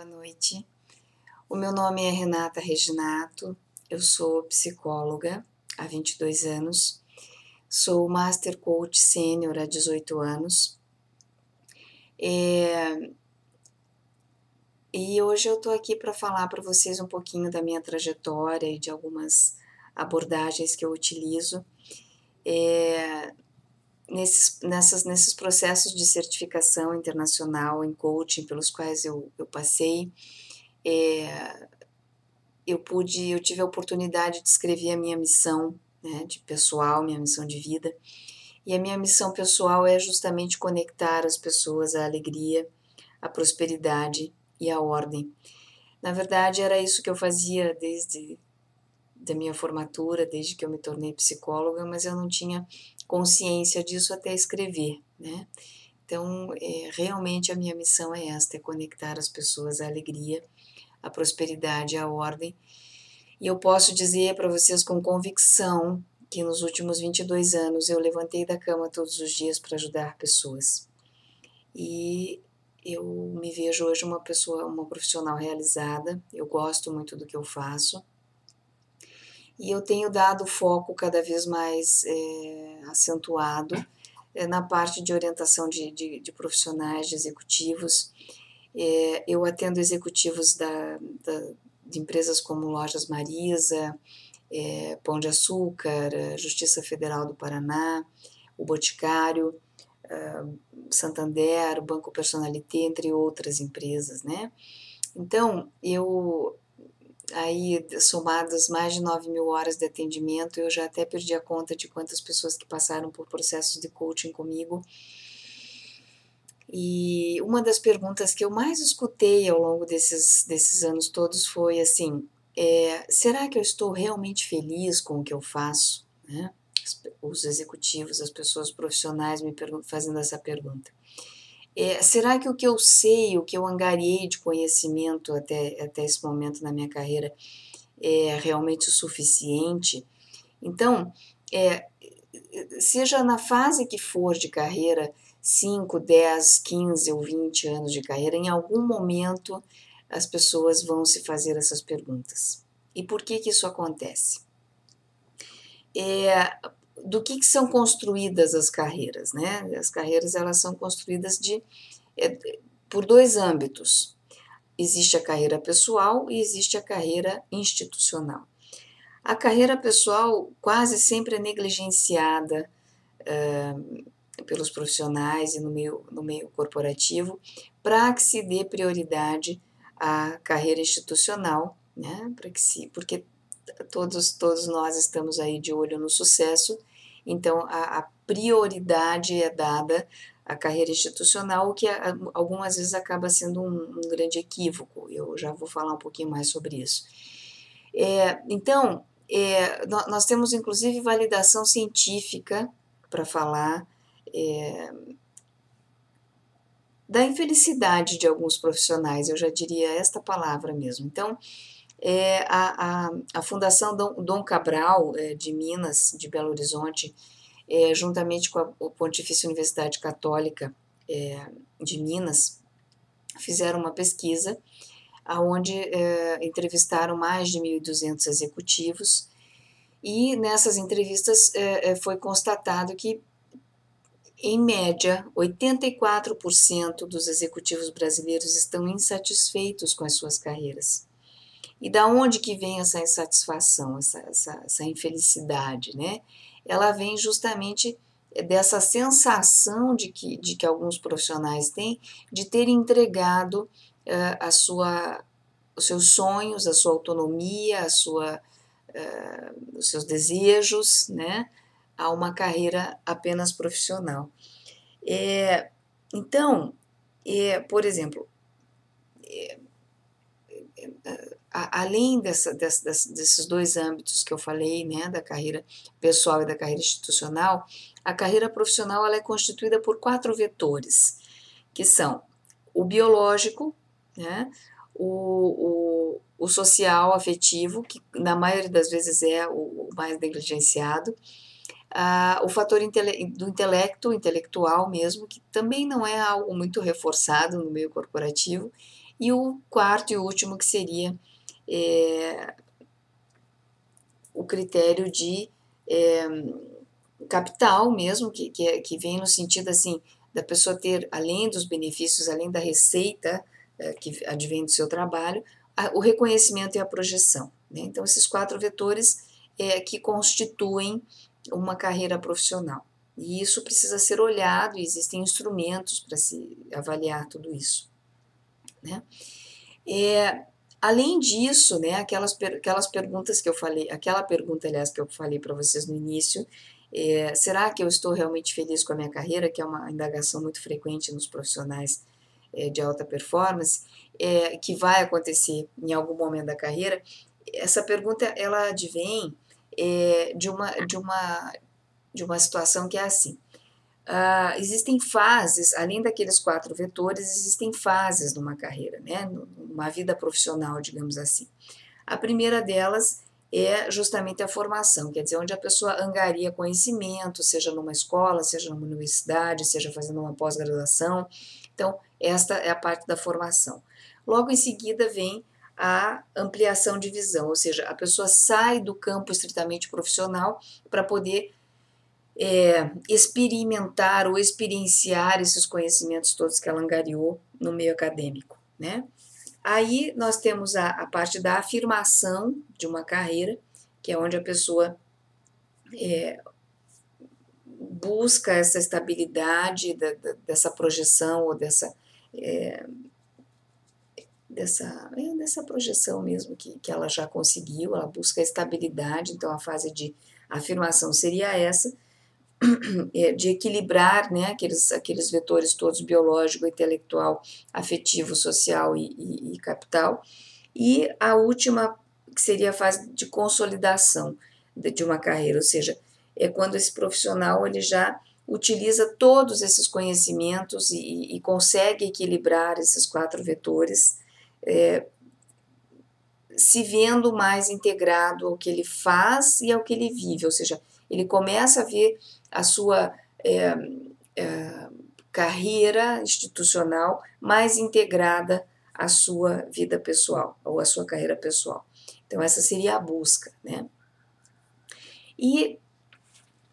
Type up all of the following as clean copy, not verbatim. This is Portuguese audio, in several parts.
Boa noite, o meu nome é Renata Reginato, eu sou psicóloga há 22 anos, sou Master Coach Sênior há 18 anos e hoje eu estou aqui para falar para vocês um pouquinho da minha trajetória e de algumas abordagens que eu utilizo nesses processos de certificação internacional em coaching pelos quais eu passei. Eu tive a oportunidade de escrever a minha missão, né, de pessoal, minha missão de vida, e a minha missão pessoal é justamente conectar as pessoas à alegria, à prosperidade e à ordem. Na verdade, era isso que eu fazia desde da minha formatura, desde que eu me tornei psicóloga, mas eu não tinha consciência disso até escrever, né? Então, realmente a minha missão é esta, é conectar as pessoas à alegria, à prosperidade, à ordem. E eu posso dizer para vocês com convicção que nos últimos 22 anos eu levantei da cama todos os dias para ajudar pessoas. E eu me vejo hoje uma profissional realizada, eu gosto muito do que eu faço. E eu tenho dado foco cada vez mais acentuado na parte de orientação de profissionais, de executivos. Eu atendo executivos de empresas como Lojas Marisa, Pão de Açúcar, Justiça Federal do Paraná, o Boticário, Santander, Banco Personalité, entre outras empresas, né? Então, aí somadas mais de 9.000 horas de atendimento, eu já até perdi a conta de quantas pessoas que passaram por processos de coaching comigo. E uma das perguntas que eu mais escutei ao longo desses anos todos foi assim, será que eu estou realmente feliz com o que eu faço? Né? Os executivos, as pessoas profissionais me fazendo essa pergunta. Será que o que eu sei, o que eu angariei de conhecimento até esse momento na minha carreira é realmente o suficiente? Então, seja na fase que for de carreira, 5, 10, 15 ou 20 anos de carreira, em algum momento as pessoas vão se fazer essas perguntas. E por que isso acontece? Do que são construídas as carreiras, né? As carreiras, elas são construídas por dois âmbitos. Existe a carreira pessoal e existe a carreira institucional. A carreira pessoal quase sempre é negligenciada pelos profissionais e no meio corporativo, para que se dê prioridade à carreira institucional, né? Porque todos nós estamos aí de olho no sucesso, então a prioridade é dada à carreira institucional, o que algumas vezes acaba sendo um grande equívoco. Eu já vou falar um pouquinho mais sobre isso. Então, nós temos inclusive validação científica para falar da infelicidade de alguns profissionais, eu já diria esta palavra mesmo. Então, a Fundação Dom Cabral, de Minas, de Belo Horizonte, juntamente com a Pontifícia Universidade Católica de Minas, fizeram uma pesquisa onde entrevistaram mais de 1.200 executivos, e nessas entrevistas foi constatado que, em média, 84% dos executivos brasileiros estão insatisfeitos com as suas carreiras. E da onde que vem essa insatisfação, essa infelicidade, né? Ela vem justamente dessa sensação de que alguns profissionais têm de terem entregado os seus sonhos, a sua autonomia, os seus desejos, né, a uma carreira apenas profissional. Então, por exemplo, além desses dois âmbitos que eu falei, né, da carreira pessoal e da carreira institucional, a carreira profissional ela é constituída por 4 vetores, que são o biológico, né, o social, afetivo, que na maioria das vezes é o mais negligenciado, o fator do intelectual mesmo, que também não é algo muito reforçado no meio corporativo, E o quarto e último, que seria o critério de capital mesmo, que vem no sentido assim, da pessoa ter, além dos benefícios, além da receita que advém do seu trabalho, o reconhecimento e a projeção, né? Então, esses 4 vetores que constituem uma carreira profissional. E isso precisa ser olhado, e existem instrumentos para se avaliar tudo isso, né? Além disso, né, aquelas perguntas que eu falei, aquela pergunta, aliás, que eu falei para vocês no início, será que eu estou realmente feliz com a minha carreira, que é uma indagação muito frequente nos profissionais de alta performance, que vai acontecer em algum momento da carreira. Essa pergunta, ela advém de uma situação que é assim. Existem fases, além daqueles 4 vetores, existem fases numa carreira, né, numa vida profissional, digamos assim. A primeira delas é justamente a formação, quer dizer, onde a pessoa angaria conhecimento, seja numa escola, seja numa universidade, seja fazendo uma pós-graduação. Então, esta é a parte da formação. Logo em seguida vem a ampliação de visão, ou seja, a pessoa sai do campo estritamente profissional para poder experimentar ou experienciar esses conhecimentos todos que ela angariou no meio acadêmico, né? Aí nós temos a parte da afirmação de uma carreira, que é onde a pessoa busca essa estabilidade dessa projeção ou dessa projeção mesmo que ela já conseguiu, ela busca a estabilidade, então a fase de afirmação seria essa, de equilibrar, né, aqueles vetores todos, biológico, intelectual, afetivo, social e capital. E a última, que seria a fase de consolidação de uma carreira, ou seja, é quando esse profissional ele já utiliza todos esses conhecimentos e consegue equilibrar esses 4 vetores, se vendo mais integrado ao que ele faz e ao que ele vive, ou seja, ele começa a ver a sua carreira institucional mais integrada à sua vida pessoal, ou à sua carreira pessoal. Então, essa seria a busca, né? E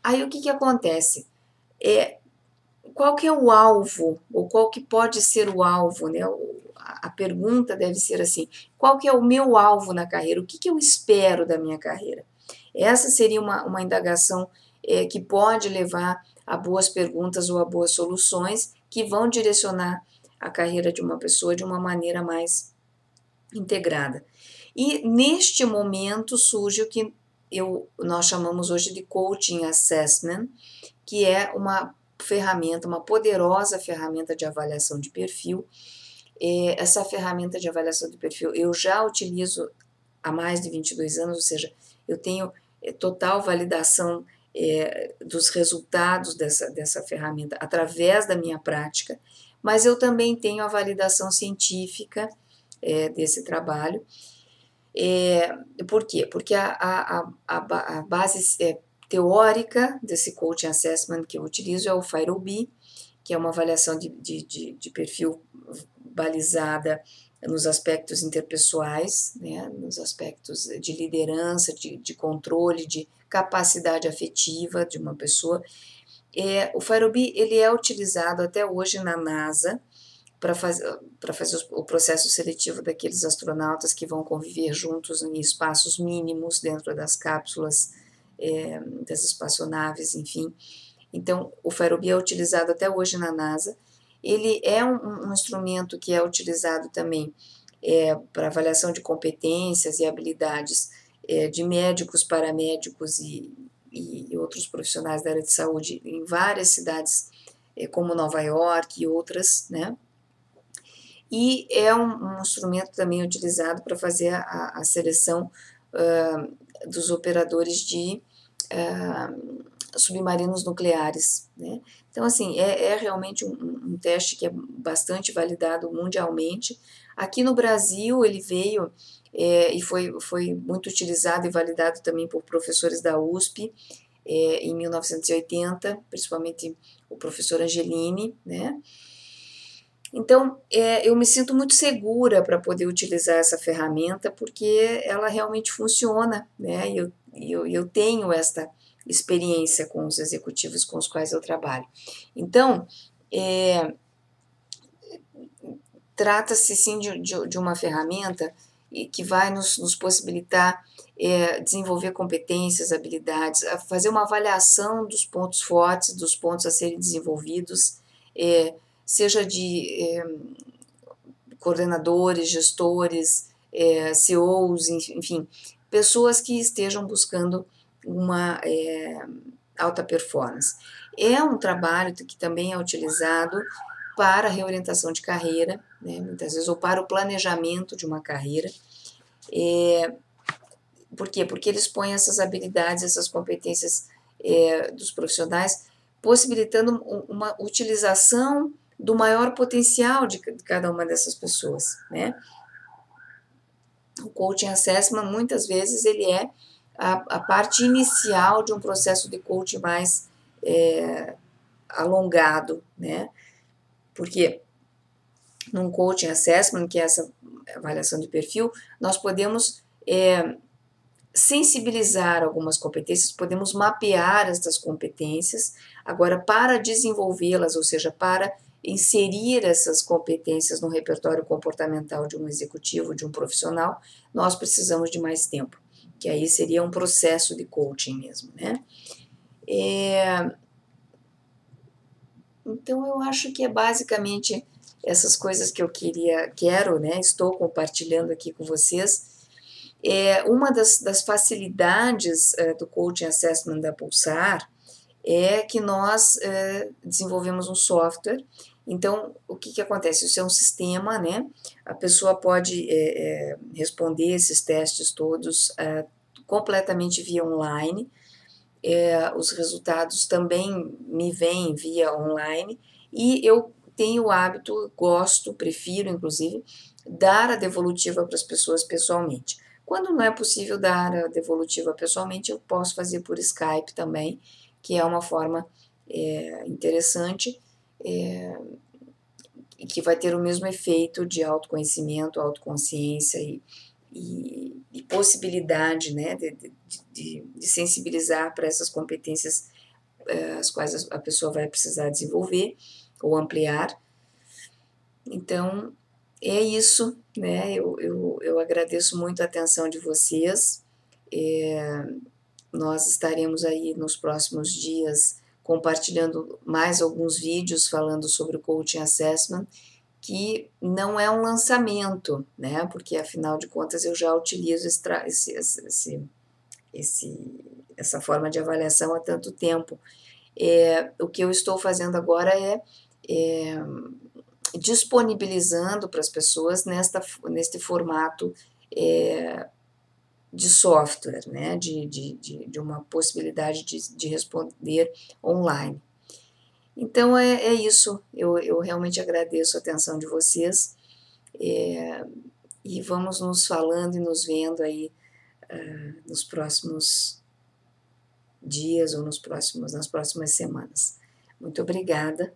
aí o que acontece? Qual que é o alvo, ou qual que pode ser o alvo, né? A pergunta deve ser assim, qual que é o meu alvo na carreira? O que eu espero da minha carreira? Essa seria uma indagação que pode levar a boas perguntas ou a boas soluções que vão direcionar a carreira de uma pessoa de uma maneira mais integrada. E neste momento surge o que nós chamamos hoje de Coaching Assessment, que é uma ferramenta, uma poderosa ferramenta de avaliação de perfil. Essa ferramenta de avaliação de perfil eu já utilizo há mais de 22 anos, ou seja, eu tenho total validação dos resultados dessa ferramenta através da minha prática, mas eu também tenho a validação científica desse trabalho. Por quê? Porque a base teórica desse Coaching Assessment que eu utilizo é o FIRO-B, que é uma avaliação de perfil balizada nos aspectos interpessoais, né, nos aspectos de liderança, de controle, de capacidade afetiva de uma pessoa. O FIRO-B ele é utilizado até hoje na NASA para fazer o processo seletivo daqueles astronautas que vão conviver juntos em espaços mínimos dentro das cápsulas das espaçonaves, enfim. Então, o FIRO-B é utilizado até hoje na NASA. Ele é um instrumento que é utilizado também para avaliação de competências e habilidades de médicos, paramédicos e outros profissionais da área de saúde em várias cidades, como Nova York e outras, né? E é um instrumento também utilizado para fazer a seleção dos operadores de submarinos nucleares, né? Então, assim, é realmente um teste que é bastante validado mundialmente. Aqui no Brasil, ele veio e foi muito utilizado e validado também por professores da USP em 1980, principalmente o professor Angelini, né? Então, eu me sinto muito segura para poder utilizar essa ferramenta, porque ela realmente funciona, né? E eu tenho esta experiência com os executivos com os quais eu trabalho. Então, é, trata-se sim de uma ferramenta que vai nos possibilitar desenvolver competências, habilidades, fazer uma avaliação dos pontos fortes, dos pontos a serem desenvolvidos, seja de coordenadores, gestores, CEOs, enfim, pessoas que estejam buscando uma alta performance. É um trabalho que também é utilizado para a reorientação de carreira, né, muitas vezes, ou para o planejamento de uma carreira. Por quê? Porque eles põem essas habilidades, essas competências dos profissionais, possibilitando uma utilização do maior potencial de cada uma dessas pessoas, né? O coaching assessment, muitas vezes, ele é a parte inicial de um processo de coaching mais alongado, né? Porque num coaching assessment, que é essa avaliação de perfil, nós podemos sensibilizar algumas competências, podemos mapear estas competências. Agora, para desenvolvê-las, ou seja, para inserir essas competências no repertório comportamental de um executivo, de um profissional, nós precisamos de mais tempo, que aí seria um processo de coaching mesmo, né? Então, eu acho que é basicamente essas coisas que eu quero, né? Estou compartilhando aqui com vocês. Uma das facilidades do Coaching Assessment da Pulsar é que nós desenvolvemos um software. Então, o que acontece? Isso é um sistema, né? A pessoa pode responder esses testes todos completamente via online. Os resultados também me vêm via online. E eu tenho o hábito, gosto, prefiro, inclusive, dar a devolutiva para as pessoas pessoalmente. Quando não é possível dar a devolutiva pessoalmente, eu posso fazer por Skype também, que é uma forma interessante e que vai ter o mesmo efeito de autoconhecimento, autoconsciência e possibilidade, né, de sensibilizar para essas competências as quais a pessoa vai precisar desenvolver ou ampliar. Então, é isso, né? Eu agradeço muito a atenção de vocês. Nós estaremos aí nos próximos dias compartilhando mais alguns vídeos falando sobre o Coaching Assessment, que não é um lançamento, né? Porque afinal de contas eu já utilizo essa forma de avaliação há tanto tempo. O que eu estou fazendo agora é disponibilizando para as pessoas neste formato de software, né, de uma possibilidade de responder online. Então, é isso, eu realmente agradeço a atenção de vocês e vamos nos falando e nos vendo aí nos próximos dias ou nas próximas semanas. Muito obrigada